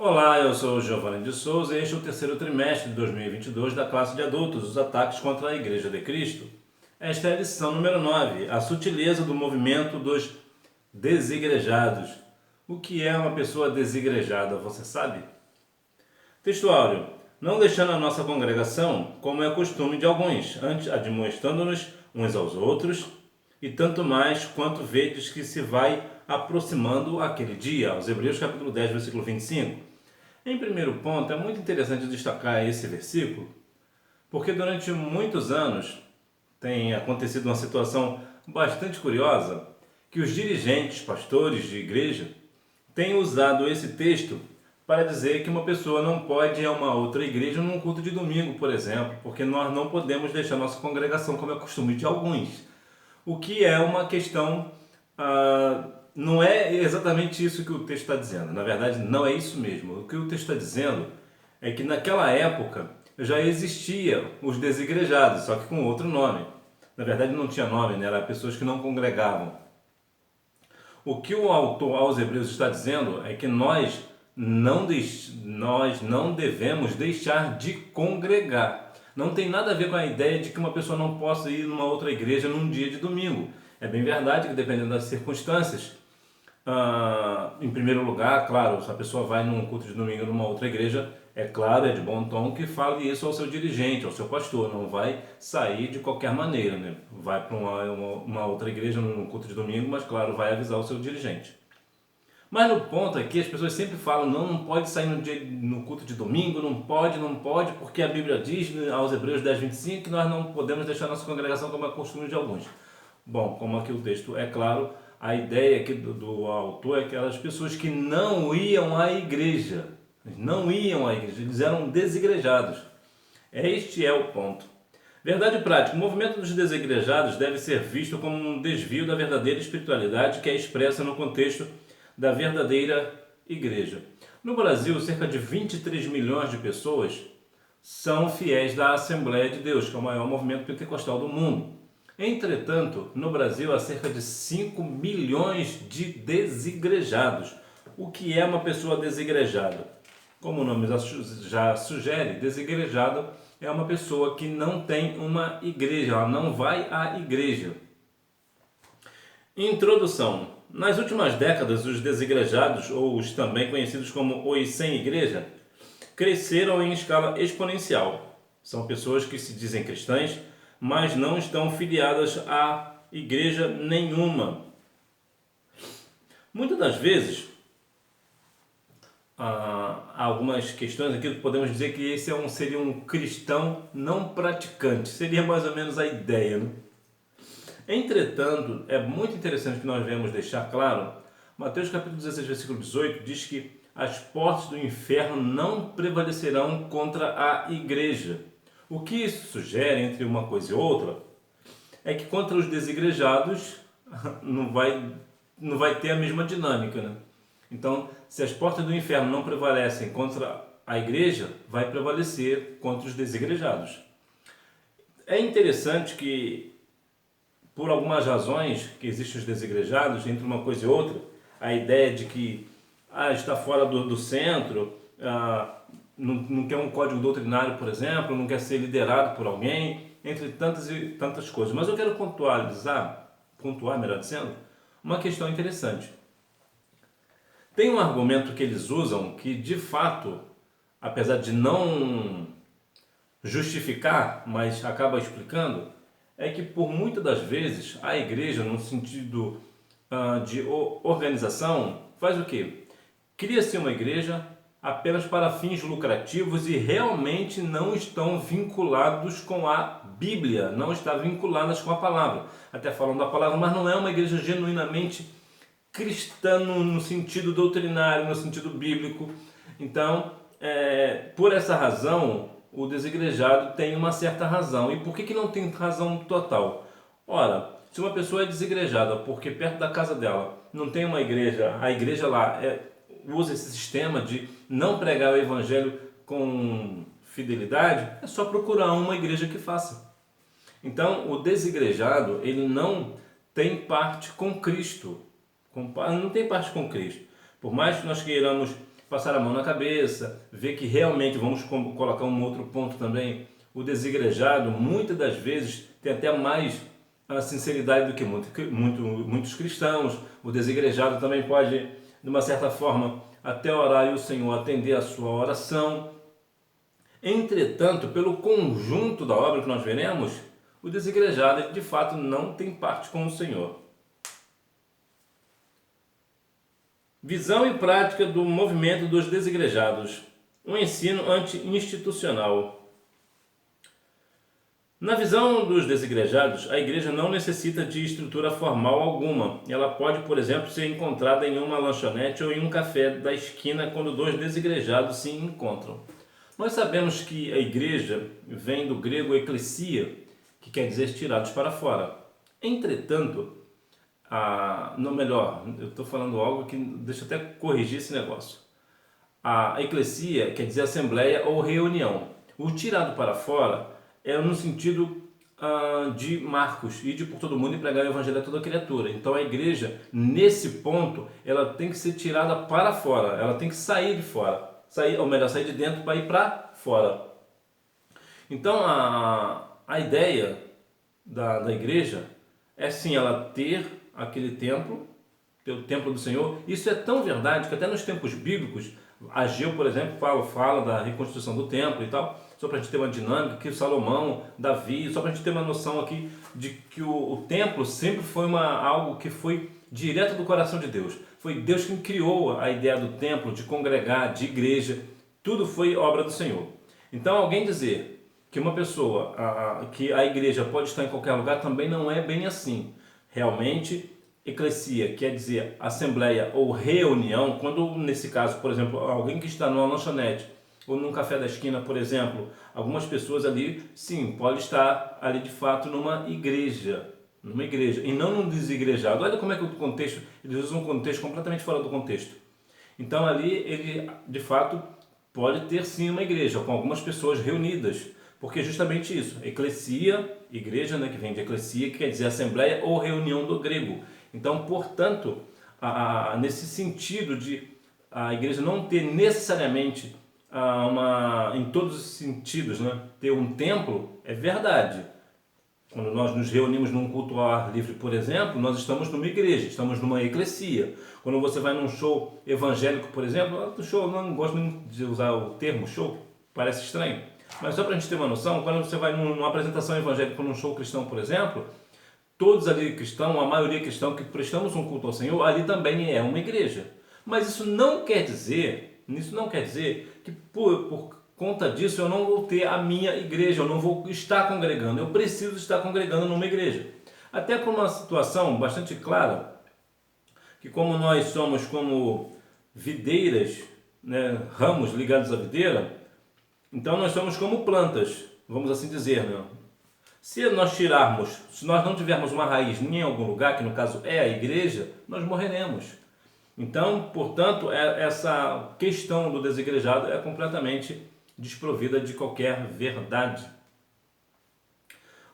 Olá, eu sou o Giovanni de Souza e este é o terceiro trimestre de 2022 da classe de adultos, os ataques contra a Igreja de Cristo. Esta é a lição número 9, a sutileza do movimento dos desigrejados. O que é uma pessoa desigrejada, você sabe? Texto áureo. Não deixando a nossa congregação, como é costume de alguns, antes admoestando-nos uns aos outros, e tanto mais quanto vedes que se vai aproximando aquele dia. Aos Hebreus capítulo 10, versículo 25. Em primeiro ponto, é muito interessante destacar esse versículo, porque durante muitos anos tem acontecido uma situação bastante curiosa, que os dirigentes, pastores de igreja, têm usado esse texto para dizer que uma pessoa não pode ir a uma outra igreja num culto de domingo, por exemplo, porque nós não podemos deixar nossa congregação como é costume de alguns. O que é uma questão, não é exatamente isso que o texto está dizendo. Na verdade, não é isso mesmo. O que o texto está dizendo é que naquela época já existia os desigrejados, só que com outro nome. Na verdade, não tinha nome, né? Eram pessoas que não congregavam. O que o autor aos Hebreus está dizendo é que nós não devemos deixar de congregar. Não tem nada a ver com a ideia de que uma pessoa não possa ir numa outra igreja num dia de domingo. É bem verdade que dependendo das circunstâncias, em primeiro lugar, claro, se a pessoa vai num culto de domingo numa outra igreja, é claro, é de bom tom que fale isso ao seu dirigente, ao seu pastor, não vai sair de qualquer maneira, né? Vai para uma outra igreja num culto de domingo, mas claro, vai avisar o seu dirigente. Mas no ponto aqui, as pessoas sempre falam, não pode sair no culto de domingo, não pode, porque a Bíblia diz aos Hebreus 10, 25 que nós não podemos deixar nossa congregação como é costume de alguns. Bom, como aqui o texto é claro, a ideia aqui do autor é que aquelas pessoas que não iam à igreja, eles eram desigrejados. Este é o ponto. Verdade prática, o movimento dos desigrejados deve ser visto como um desvio da verdadeira espiritualidade que é expressa no contexto da verdadeira igreja. No Brasil, cerca de 23 milhões de pessoas são fiéis da Assembleia de Deus, que é o maior movimento pentecostal do mundo. Entretanto, no Brasil há cerca de 5 milhões de desigrejados. O que é uma pessoa desigrejada? Como o nome já sugere, desigrejado é uma pessoa que não tem uma igreja, ela não vai à igreja. Introdução. Nas últimas décadas, os desigrejados, ou os também conhecidos como os sem igreja, cresceram em escala exponencial. São pessoas que se dizem cristãs, mas não estão filiadas a igreja nenhuma. Muitas das vezes, há algumas questões aqui que podemos dizer que esse seria um cristão não praticante. Seria mais ou menos a ideia, né? Entretanto, é muito interessante que nós devemos deixar claro, Mateus capítulo 16, versículo 18, diz que as portas do inferno não prevalecerão contra a igreja. O que isso sugere, entre uma coisa e outra, é que contra os desigrejados não vai ter a mesma dinâmica, né? Então, se as portas do inferno não prevalecem contra a igreja, vai prevalecer contra os desigrejados. É interessante que, por algumas razões que existem os desigrejados, entre uma coisa e outra, a ideia de que está fora do centro, não quer um código doutrinário, por exemplo, não quer ser liderado por alguém, entre tantas e tantas coisas. Mas eu quero pontuar, melhor dizendo, uma questão interessante. Tem um argumento que eles usam que, de fato, apesar de não justificar, mas acaba explicando, é que por muitas das vezes a igreja, no sentido de organização, faz o quê? Cria-se uma igreja apenas para fins lucrativos e realmente não estão vinculados com a Bíblia, não estão vinculadas com a palavra. Até falam da palavra, mas não é uma igreja genuinamente cristã no sentido doutrinário, no sentido bíblico. Então, por essa razão, o desigrejado tem uma certa razão. E por que não tem razão total? Ora, se uma pessoa é desigrejada porque perto da casa dela não tem uma igreja, a igreja lá usa esse sistema de não pregar o evangelho com fidelidade, é só procurar uma igreja que faça. Então, o desigrejado, ele não tem parte com Cristo. Não tem parte com Cristo. Por mais que nós queiramos passar a mão na cabeça, ver que realmente, vamos colocar um outro ponto também, o desigrejado muitas das vezes tem até mais a sinceridade do que muitos cristãos. O desigrejado também pode, de uma certa forma, até orar e o Senhor atender a sua oração. Entretanto, pelo conjunto da obra que nós veremos, o desigrejado de fato não tem parte com o Senhor. Visão e prática do movimento dos desigrejados. Um ensino anti-institucional. Na visão dos desigrejados, a igreja não necessita de estrutura formal alguma. Ela pode, por exemplo, ser encontrada em uma lanchonete ou em um café da esquina quando dois desigrejados se encontram. Nós sabemos que a igreja vem do grego ecclesia, que quer dizer tirados para fora. Entretanto, eu estou falando algo que deixa eu até corrigir esse negócio. A eclesia quer dizer assembleia ou reunião. O tirado para fora é no sentido de Marcos, ir por todo mundo e pregar o evangelho a toda criatura. Então a igreja, nesse ponto, ela tem que ser tirada para fora, ela tem que sair de fora, sair de dentro para ir para fora. Então a ideia da igreja é sim ela ter aquele templo, ter o templo do Senhor. Isso é tão verdade que até nos tempos bíblicos, Ageu, por exemplo, fala da reconstrução do templo e tal, só para a gente ter uma dinâmica, que Salomão, Davi, só para a gente ter uma noção aqui de que o templo sempre foi algo que foi direto do coração de Deus. Foi Deus quem criou a ideia do templo, de congregar, de igreja, tudo foi obra do Senhor. Então alguém dizer que uma pessoa, que a igreja pode estar em qualquer lugar, também não é bem assim. Realmente, eclesia quer dizer assembleia ou reunião, quando nesse caso, por exemplo, alguém que está numa lanchonete ou num café da esquina, por exemplo, algumas pessoas ali, sim, pode estar ali de fato numa igreja, e não num desigrejado. Olha como é que o contexto, eles usam um contexto completamente fora do contexto. Então ali ele de fato pode ter sim uma igreja, com algumas pessoas reunidas, porque é justamente isso, eclesia, igreja, né, que vem de eclesia, que quer dizer assembleia ou reunião do grego. Então, portanto, nesse sentido de a igreja não ter necessariamente em todos os sentidos, né, ter um templo, é verdade. Quando nós nos reunimos num culto ao ar livre, por exemplo, nós estamos numa igreja, estamos numa eclesia. Quando você vai num show evangélico, por exemplo, eu não gosto de usar o termo show, parece estranho, mas só para a gente ter uma noção, quando você vai numa apresentação evangélica, num show cristão, por exemplo, todos ali cristãos, a maioria cristão que prestamos um culto ao Senhor, ali também é uma igreja. Mas isso não quer dizer que por conta disso eu não vou ter a minha igreja, eu não vou estar congregando, eu preciso estar congregando numa igreja. Até por uma situação bastante clara, que como nós somos como videiras, né, ramos ligados à videira, então nós somos como plantas, vamos assim dizer, né? Se nós não tivermos uma raiz em algum lugar, que no caso é a igreja, nós morreremos. Então, portanto, essa questão do desigrejado é completamente desprovida de qualquer verdade.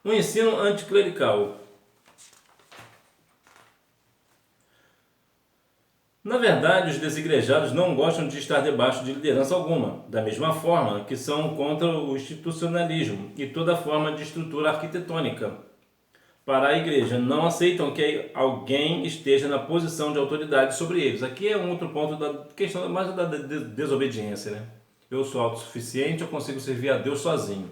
Um ensino anticlerical. Na verdade, os desigrejados não gostam de estar debaixo de liderança alguma, da mesma forma que são contra o institucionalismo e toda forma de estrutura arquitetônica. Para a igreja, não aceitam que alguém esteja na posição de autoridade sobre eles. Aqui é um outro ponto da questão mais da desobediência, né? Eu sou autossuficiente, eu consigo servir a Deus sozinho.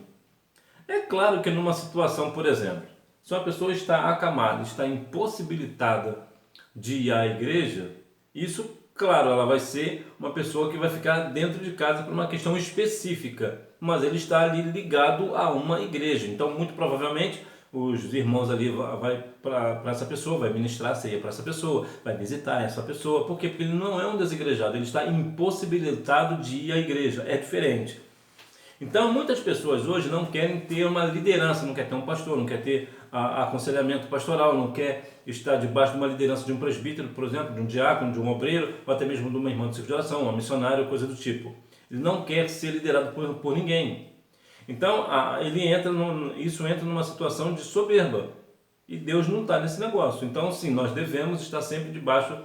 É claro que numa situação, por exemplo, se uma pessoa está acamada, está impossibilitada de ir à igreja, isso, claro, ela vai ser uma pessoa que vai ficar dentro de casa por uma questão específica, mas ele está ali ligado a uma igreja. Então, muito provavelmente, os irmãos ali vai para essa pessoa, vai ministrar a ceia para essa pessoa, vai visitar essa pessoa. Por quê? Porque ele não é um desigrejado, ele está impossibilitado de ir à igreja, é diferente. Então, muitas pessoas hoje não querem ter uma liderança, não quer ter um pastor, não quer ter aconselhamento pastoral, não quer estar debaixo de uma liderança de um presbítero, por exemplo, de um diácono, de um obreiro, ou até mesmo de uma irmã de círculo de oração, uma missionária, coisa do tipo. Ele não quer ser liderado por ninguém. Então, isso entra numa situação de soberba. E Deus não está nesse negócio. Então, sim, nós devemos estar sempre debaixo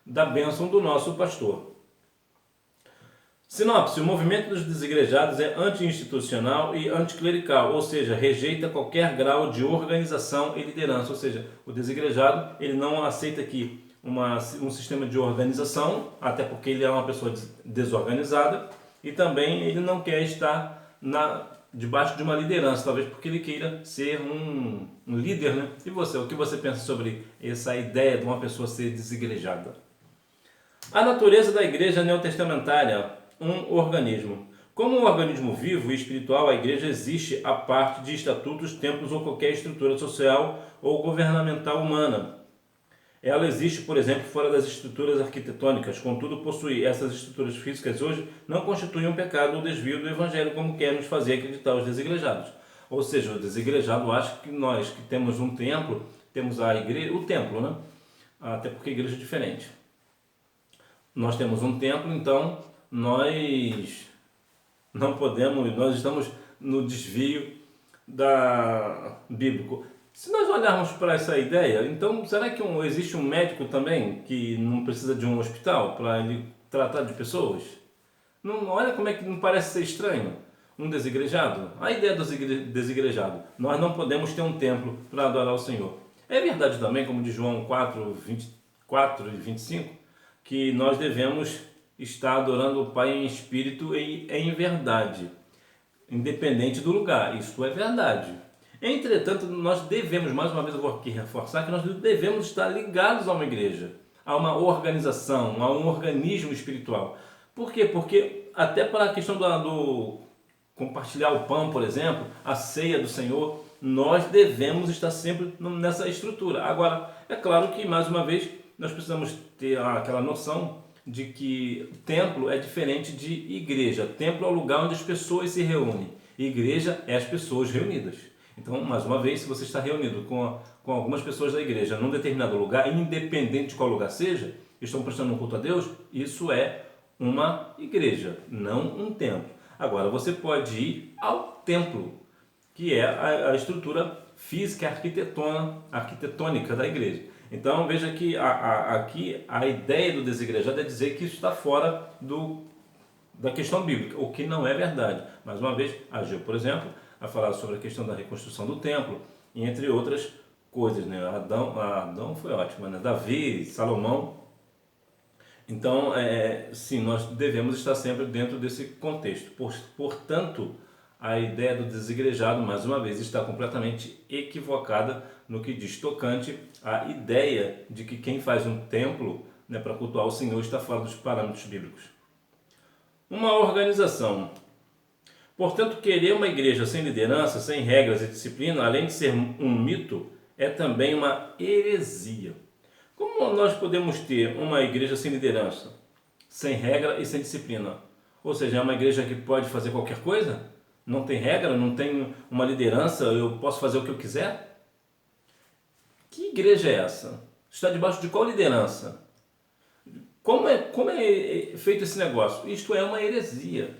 da bênção do nosso pastor. Sinopse: o movimento dos desigrejados é anti-institucional e anticlerical, ou seja, rejeita qualquer grau de organização e liderança. Ou seja, o desigrejado ele não aceita que um sistema de organização, até porque ele é uma pessoa desorganizada, e também ele não quer estar debaixo de uma liderança, talvez porque ele queira ser um líder, né? E você, o que você pensa sobre essa ideia de uma pessoa ser desigrejada? A natureza da igreja neotestamentária, um organismo. Como um organismo vivo e espiritual, a igreja existe a parte de estatutos, templos ou qualquer estrutura social ou governamental humana. Ela existe, por exemplo, fora das estruturas arquitetônicas, contudo, possuir essas estruturas físicas hoje não constitui um pecado ou desvio do evangelho, como quer nos fazer acreditar os desigrejados. Ou seja, o desigrejado acha que nós que temos um templo, temos a igreja, o templo, né? Até porque a igreja é diferente. Nós temos um templo, então nós não podemos, nós estamos no desvio bíblico. Se nós olharmos para essa ideia, então será que existe um médico também que não precisa de um hospital para ele tratar de pessoas? Não, olha como é que não parece ser estranho um desigrejado? A ideia do desigrejado, nós não podemos ter um templo para adorar o Senhor. É verdade também, como diz João 4, 24 e 25, que nós devemos estar adorando o Pai em espírito e em verdade, independente do lugar. Isso é verdade. Entretanto, nós devemos, mais uma vez eu vou aqui reforçar, que nós devemos estar ligados a uma igreja, a uma organização, a um organismo espiritual. Por quê? Porque até para a questão do compartilhar o pão, por exemplo, a ceia do Senhor, nós devemos estar sempre nessa estrutura. Agora, é claro que, mais uma vez, nós precisamos ter aquela noção de que templo é diferente de igreja. Templo é o lugar onde as pessoas se reúnem. Igreja é as pessoas reunidas. Então, mais uma vez, se você está reunido com algumas pessoas da igreja num determinado lugar, independente de qual lugar seja, estão prestando um culto a Deus, isso é uma igreja, não um templo. Agora, você pode ir ao templo, que é a estrutura física, arquitetônica da igreja. Então veja que aqui a ideia do desigrejado é dizer que isso está fora da questão bíblica, o que não é verdade. Mais uma vez, Ageu, por exemplo, a falar sobre a questão da reconstrução do templo, e entre outras coisas, né? Adão foi ótimo, né? Davi, Salomão. Então, sim, nós devemos estar sempre dentro desse contexto. Portanto, a ideia do desigrejado, mais uma vez, está completamente equivocada no que diz tocante à ideia de que quem faz um templo, né, para cultuar o Senhor está fora dos parâmetros bíblicos. Uma organização. Portanto, querer uma igreja sem liderança, sem regras e disciplina, além de ser um mito, é também uma heresia. Como nós podemos ter uma igreja sem liderança, sem regra e sem disciplina? Ou seja, é uma igreja que pode fazer qualquer coisa? Não tem regra, não tem uma liderança, eu posso fazer o que eu quiser? Que igreja é essa? Está debaixo de qual liderança? Como é feito esse negócio? Isto é uma heresia.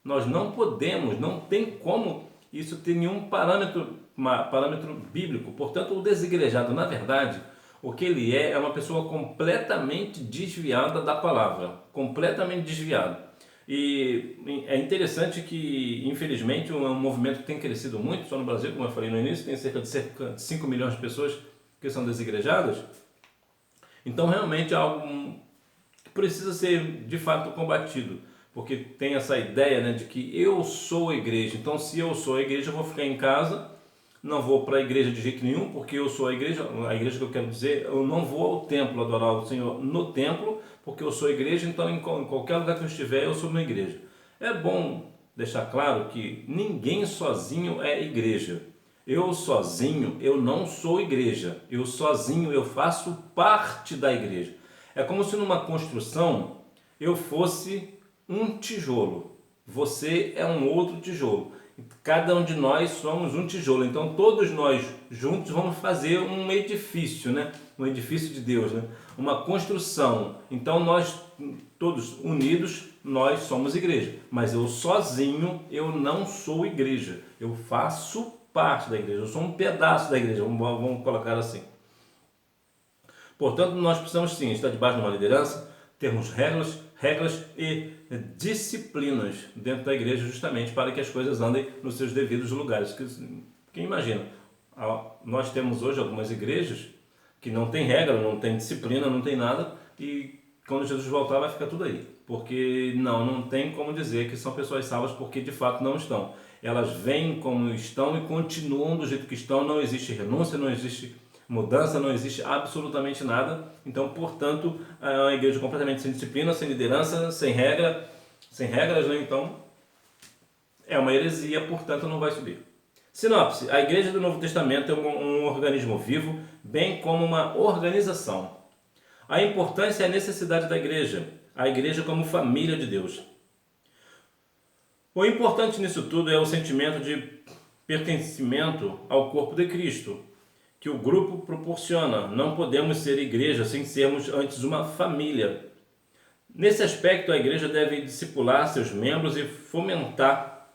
Nós não podemos, não tem como isso ter nenhum parâmetro bíblico. Portanto, o desigrejado, na verdade, o que ele é uma pessoa completamente desviada da palavra. Completamente desviada. E é interessante que, infelizmente, é um movimento que tem crescido muito, só no Brasil, como eu falei no início, tem cerca de 5 milhões de pessoas que são desigrejadas. Então, realmente, é algo que precisa ser, de fato, combatido. Porque tem essa ideia, né, de que eu sou a igreja. Então, se eu sou a igreja, eu vou ficar em casa, não vou para a igreja de jeito nenhum, porque eu sou a igreja que eu quero dizer, eu não vou ao templo adorar o Senhor no templo, porque eu sou a igreja, então em qualquer lugar que eu estiver, eu sou uma igreja. É bom deixar claro que ninguém sozinho é igreja. Eu sozinho, eu não sou igreja. Eu sozinho, eu faço parte da igreja. É como se numa construção eu fosse um tijolo. Você é um outro tijolo. Cada um de nós somos um tijolo. Então todos nós juntos vamos fazer um edifício, né? Um edifício de Deus, né? Uma construção. Então nós todos unidos, nós somos igreja. Mas eu sozinho, eu não sou igreja. Eu faço parte da igreja. Eu sou um pedaço da igreja. Vamos colocar assim. Portanto, nós precisamos sim estar debaixo de uma liderança, termos regras, regras e disciplinas dentro da igreja, justamente para que as coisas andem nos seus devidos lugares. Quem imagina, nós temos hoje algumas igrejas que não tem regra, não tem disciplina, não tem nada, e quando Jesus voltar vai ficar tudo aí, porque não tem como dizer que são pessoas salvas, porque de fato não estão. Elas vêm como estão e continuam do jeito que estão, não existe renúncia, não existe mudança, não existe absolutamente nada. Então, portanto, é uma igreja completamente sem disciplina, sem liderança, sem regras, né? Então é uma heresia, portanto não vai subir. Sinopse: a igreja do Novo Testamento é um organismo vivo, bem como uma organização. A importância e a necessidade da igreja, a igreja como família de Deus. O importante nisso tudo é o sentimento de pertencimento ao corpo de Cristo, que o grupo proporciona. Não podemos ser igreja sem sermos antes uma família. Nesse aspecto, a igreja deve discipular seus membros e fomentar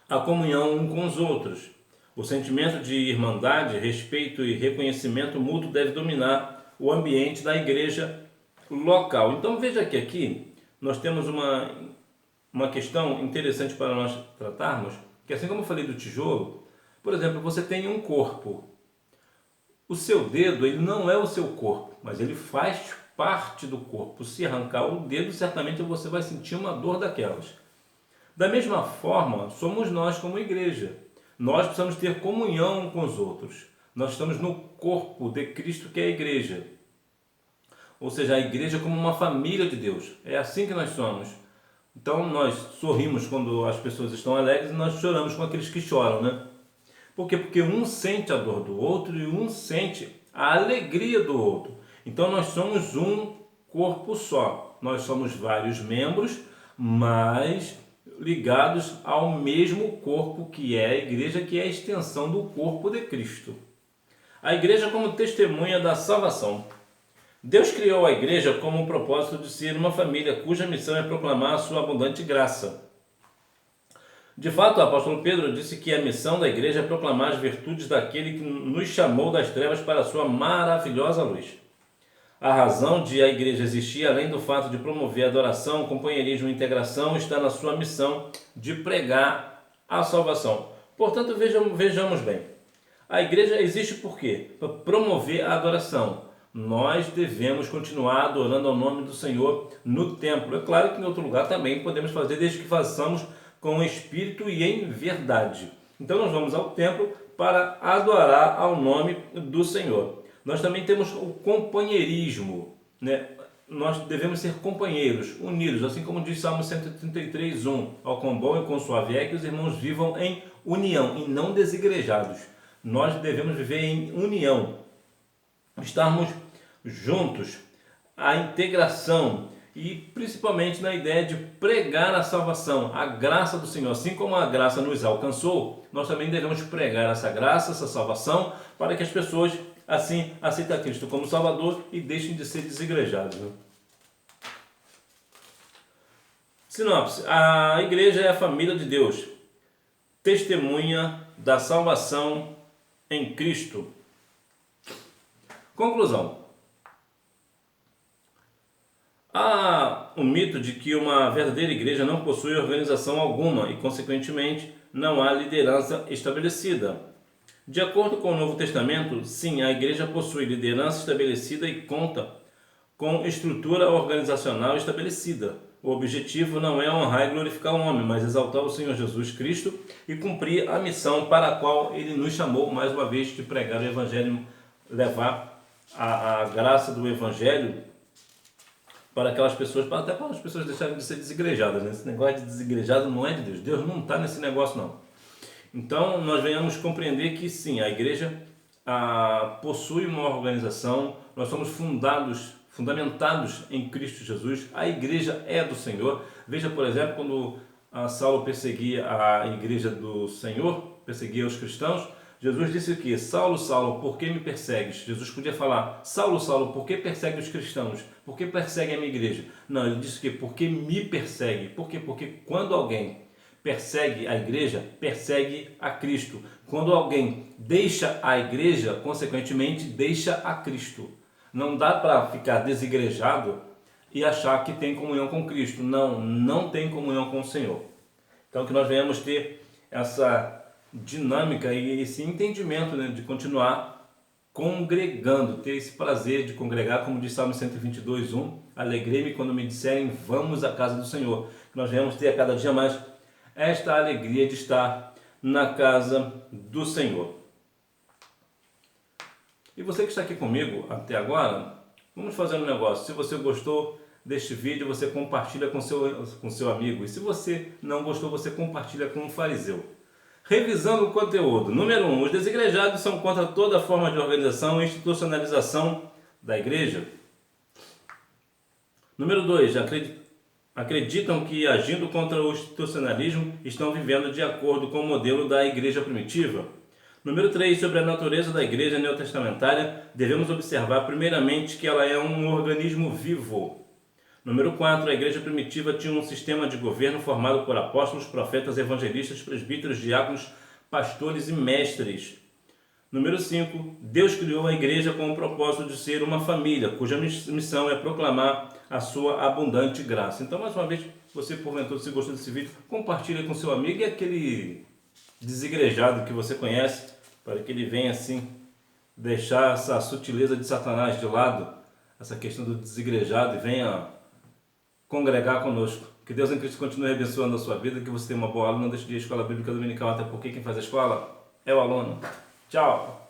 a comunhão um com os outros. O sentimento de irmandade, respeito e reconhecimento mútuo deve dominar o ambiente da igreja local. Então veja que aqui nós temos uma questão interessante para nós tratarmos, que assim como eu falei do tijolo, por exemplo, você tem um corpo. O seu dedo, ele não é o seu corpo, mas ele faz parte do corpo. Se arrancar o dedo, certamente você vai sentir uma dor daquelas. Da mesma forma, somos nós como igreja. Nós precisamos ter comunhão com os outros. Nós estamos no corpo de Cristo, que é a igreja. Ou seja, a igreja como uma família de Deus. É assim que nós somos. Então nós sorrimos quando as pessoas estão alegres e nós choramos com aqueles que choram, né? Por quê? Porque um sente a dor do outro e um sente a alegria do outro. Então nós somos um corpo só. Nós somos vários membros, mas ligados ao mesmo corpo, que é a igreja, que é a extensão do corpo de Cristo. A igreja como testemunha da salvação. Deus criou a igreja como o propósito de ser uma família cuja missão é proclamar a sua abundante graça. De fato, o apóstolo Pedro disse que a missão da igreja é proclamar as virtudes daquele que nos chamou das trevas para a sua maravilhosa luz. A razão de a igreja existir, além do fato de promover a adoração, companheirismo e integração, está na sua missão de pregar a salvação. Portanto, vejamos bem. A igreja existe por quê? Para promover a adoração. Nós devemos continuar adorando ao nome do Senhor no templo. É claro que em outro lugar também podemos fazer, desde que façamos com espírito e em verdade. Então nós vamos ao templo para adorar ao nome do Senhor. Nós também temos o companheirismo, né? Nós devemos ser companheiros, unidos, assim como diz Salmo 133:1. Ao quão bom e quão suave é que os irmãos vivam em união e não desigrejados. Nós devemos viver em união, estarmos juntos, a integração e principalmente na ideia de pregar a salvação, a graça do Senhor. Assim como a graça nos alcançou, nós também devemos pregar essa graça, essa salvação, para que as pessoas assim aceitem Cristo como Salvador e deixem de ser desigrejados. Sinopse: a igreja é a família de Deus, testemunha da salvação em Cristo. Conclusão: há um mito de que uma verdadeira igreja não possui organização alguma e, consequentemente, não há liderança estabelecida. De acordo com o Novo Testamento, sim, a igreja possui liderança estabelecida e conta com estrutura organizacional estabelecida. O objetivo não é honrar e glorificar o homem, mas exaltar o Senhor Jesus Cristo e cumprir a missão para a qual Ele nos chamou, mais uma vez, de pregar o Evangelho, levar a graça do Evangelho para aquelas pessoas, até para as pessoas deixarem de ser desigrejadas. Né? Esse negócio de desigrejado não é de Deus. Deus não está nesse negócio, não. Então, nós venhamos compreender que, sim, a igreja possui uma organização, nós somos fundamentados em Cristo Jesus, a igreja é do Senhor. Veja, por exemplo, quando Saulo perseguia a igreja do Senhor, perseguia os cristãos, Jesus disse o quê? Saulo, Saulo, por que me persegues? Jesus podia falar, Saulo, Saulo, por que persegue os cristãos? Por que persegue a minha igreja? Não, ele disse que porque me persegue. Por quê? Porque quando alguém persegue a igreja, persegue a Cristo. Quando alguém deixa a igreja, consequentemente, deixa a Cristo. Não dá para ficar desigrejado e achar que tem comunhão com Cristo. Não, não tem comunhão com o Senhor. Então que nós venhamos ter essa dinâmica e esse entendimento, né, de continuar congregando, ter esse prazer de congregar, como diz Salmo 122:1, alegrei-me quando me disserem vamos à casa do Senhor. Que nós venhamos ter a cada dia mais esta alegria de estar na casa do Senhor. E você que está aqui comigo até agora, vamos fazer um negócio. Se você gostou deste vídeo, você compartilha com seu amigo. E se você não gostou, você compartilha com um fariseu. Revisando o conteúdo. Número 1. Os desigrejados são contra toda forma de organização e institucionalização da igreja. Número 2. Acreditam que, agindo contra o institucionalismo, estão vivendo de acordo com o modelo da igreja primitiva. Número 3. Sobre a natureza da igreja neotestamentária, devemos observar primeiramente que ela é um organismo vivo. Número 4. A igreja primitiva tinha um sistema de governo formado por apóstolos, profetas, evangelistas, presbíteros, diáconos, pastores e mestres. Número 5. Deus criou a igreja com o propósito de ser uma família, cuja missão é proclamar a sua abundante graça. Então, mais uma vez, você porventura, se gostou desse vídeo, compartilhe com seu amigo e aquele desigrejado que você conhece, para que ele venha assim deixar essa sutileza de Satanás de lado, essa questão do desigrejado, e venha congregar conosco. Que Deus em Cristo continue abençoando a sua vida, que você tenha uma boa aula. Não deixe de ir à Escola Bíblica Dominical, até porque quem faz a escola é o aluno. Tchau!